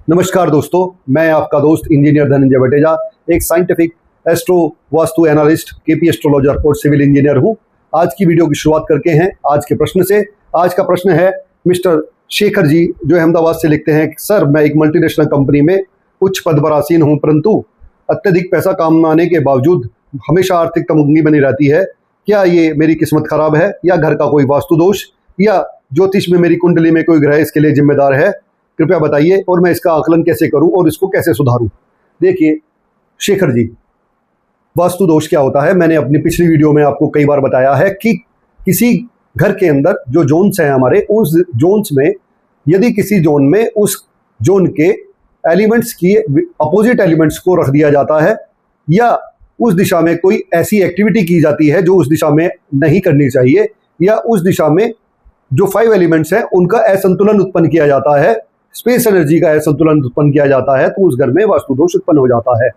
नमस्कार दोस्तों, मैं आपका दोस्त इंजीनियर धनंजय बटेजा, एक scientific astro vastu analyst, KP astrologer और सिविल इंजीनियर हूं। आज की वीडियो की शुरुआत करके हैं आज के प्रश्न से। आज का प्रश्न है मिस्टर शेखर जी, जो अहमदाबाद से लिखते हैं, सर मैं एक मल्टीनेशनल कंपनी में उच्च पद पर आसीन हूँ, परंतु अत्यधिक पैसा कमाने के बावजूद हमेशा आर्थिक तंगी बनी रहती है। क्या ये मेरी किस्मत खराब है या घर का कोई वास्तु दोष या ज्योतिष में मेरी कुंडली में कोई ग्रह इसके लिए जिम्मेदार है? कृपया बताइए और मैं इसका आकलन कैसे करूं और इसको कैसे सुधारूं। देखिए शेखर जी, वास्तु दोष क्या होता है, मैंने अपनी पिछली वीडियो में आपको कई बार बताया है कि किसी घर के अंदर जो जोन्स हैं हमारे, उस जोन्स में यदि किसी जोन में उस जोन के एलिमेंट्स की अपोजिट एलिमेंट्स को रख दिया जाता है या उस दिशा में कोई ऐसी एक्टिविटी की जाती है जो उस दिशा में नहीं करनी चाहिए, या उस दिशा में जो 5 एलिमेंट्स हैं उनका असंतुलन उत्पन्न किया जाता है, स्पेस एनर्जी का असंतुलन उत्पन्न किया जाता है, तो उस घर में वास्तु दोष उत्पन्न हो जाता है।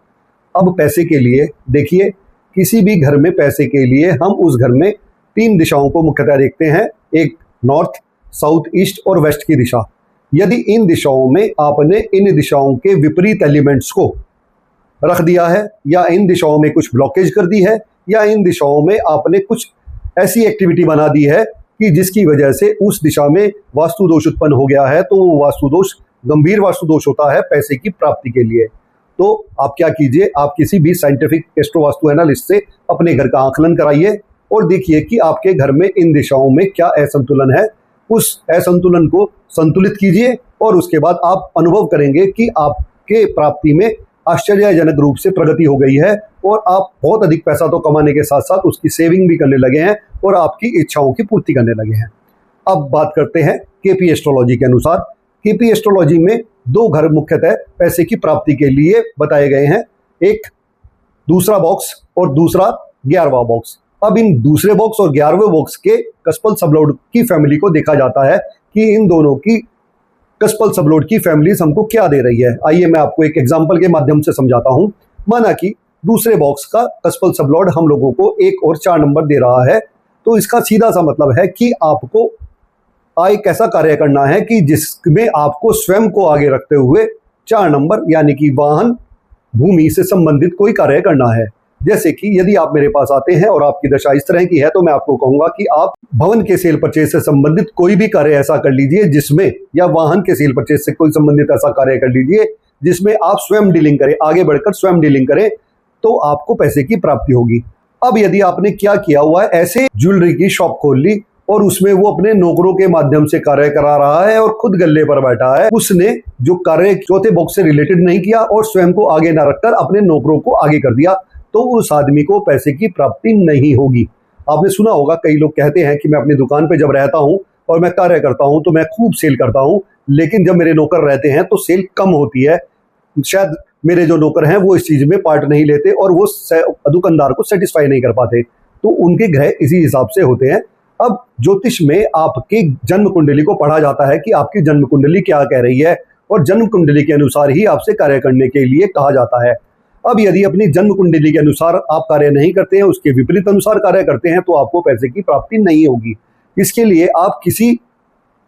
अब पैसे के लिए देखिए, किसी भी घर में पैसे के लिए हम उस घर में 3 दिशाओं को मुख्यतः देखते हैं, एक नॉर्थ, साउथ, ईस्ट और वेस्ट की दिशा। यदि इन दिशाओं में आपने इन दिशाओं के विपरीत एलिमेंट्स को रख दिया है या इन दिशाओं में कुछ ब्लॉकेज कर दी है या इन दिशाओं में आपने कुछ ऐसी एक्टिविटी बना दी है कि जिसकी वजह से उस दिशा में वास्तु दोष उत्पन्न हो गया है, तो वो वास्तु दोष गंभीर वास्तु दोष होता है पैसे की प्राप्ति के लिए। तो आप क्या कीजिए, आप किसी भी साइंटिफिक एस्ट्रो वास्तु एनालिस्ट से अपने घर का आकलन कराइए और देखिए कि आपके घर में इन दिशाओं में क्या असंतुलन है। उस असंतुलन को संतुलित कीजिए और उसके बाद आप अनुभव करेंगे कि आपके प्राप्ति में आश्चर्यजनक रूप से प्रगति हो गई है और आप बहुत अधिक पैसा तो कमाने के साथ साथ उसकी सेविंग भी करने लगे हैं और आपकी इच्छाओं की पूर्ति करने लगे हैं। अब बात करते हैं केपी एस्ट्रोलॉजी के अनुसार। केपी एस्ट्रोलॉजी में 2 घर मुख्यतः पैसे की प्राप्ति के लिए बताए गए हैं, एक दूसरा बॉक्स और दूसरा 11वां बॉक्स। अब इन दूसरे बॉक्स और 11वें बॉक्स के कस्पल सबलॉर्ड की फैमिली को देखा जाता है कि इन दोनों की कस्पल सबलॉर्ड की फैमिलीज हमको क्या दे रही है। आइए मैं आपको एक एग्जांपल के माध्यम से समझाता हूं। माना कि दूसरे बॉक्स का कस्पल सबलॉर्ड हम लोगों को 1 और 4 नंबर दे रहा है, तो इसका सीधा सा मतलब है कि आपको एक ऐसा कार्य करना है कि जिसमें आपको स्वयं को आगे रखते हुए 4 नंबर यानी कि वाहन, भूमि से संबंधित कोई कार्य करना है। जैसे कि यदि आप मेरे पास आते हैं और आपकी दशा इस तरह की है, तो मैं आपको कहूंगा कि आप भवन के सेल परचेज से संबंधित कोई भी कार्य ऐसा कर लीजिए जिसमें, या वाहन के सेल परचेज से कोई संबंधित ऐसा कार्य कर लीजिए जिसमें आप स्वयं डीलिंग करें, आगे बढ़कर स्वयं डीलिंग करें, तो आपको पैसे की प्राप्ति होगी। अब यदि आपने क्या किया हुआ है, ऐसे ज्वेलरी की शॉप खोल ली और उसमें वो अपने नौकरों के माध्यम से कार्य करा रहा है और खुद गल्ले पर बैठा है, उसने जो कार्य चौथे बॉक्स से रिलेटेड नहीं किया और स्वयं को आगे न रखकर अपने नौकरों को आगे कर दिया, तो उस आदमी को पैसे की प्राप्ति नहीं होगी। आपने सुना होगा, कई लोग कहते हैं कि मैं अपनी दुकान पे जब रहता हूं और मैं कार्य करता हूं तो मैं खूब सेल करता हूं, लेकिन जब मेरे नौकर रहते हैं तो सेल कम होती है। शायद मेरे जो नौकर हैं वो इस चीज में पार्ट नहीं लेते और वो दुकानदार को सेटिस्फाई नहीं कर पाते, तो उनके ग्रह इसी हिसाब से होते हैं। अब ज्योतिष में आपकी जन्म कुंडली को पढ़ा जाता है कि आपकी जन्म कुंडली क्या कह रही है और जन्म कुंडली के अनुसार ही आपसे कार्य करने के लिए कहा जाता है। अब यदि अपनी जन्म कुंडली के अनुसार आप कार्य नहीं करते हैं, उसके विपरीत अनुसार कार्य करते हैं, तो आपको पैसे की प्राप्ति नहीं होगी। इसके लिए आप किसी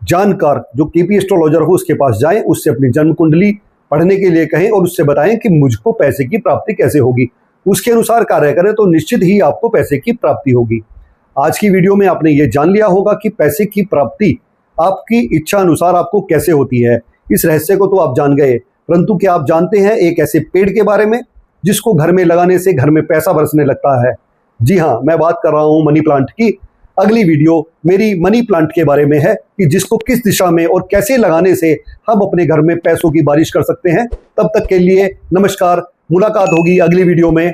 जानकार जो केपी एस्ट्रोलॉजर हो उसके पास जाएं, उससे अपनी जन्म कुंडली पढ़ने के लिए कहें और उससे बताएं कि मुझको पैसे की प्राप्ति कैसे होगी। उसके अनुसार कार्य करें तो निश्चित ही आपको पैसे की प्राप्ति होगी। आज की वीडियो में आपने ये जान लिया होगा कि पैसे की प्राप्ति आपकी इच्छा अनुसार आपको कैसे होती है। इस रहस्य को तो आप जान गए, परंतु क्या आप जानते हैं एक ऐसे पेड़ के बारे में जिसको घर में लगाने से घर में पैसा बरसने लगता है? जी हाँ, मैं बात कर रहा हूं मनी प्लांट की। अगली वीडियो मेरी मनी प्लांट के बारे में है कि जिसको किस दिशा में और कैसे लगाने से हम अपने घर में पैसों की बारिश कर सकते हैं। तब तक के लिए नमस्कार, मुलाकात होगी अगली वीडियो में।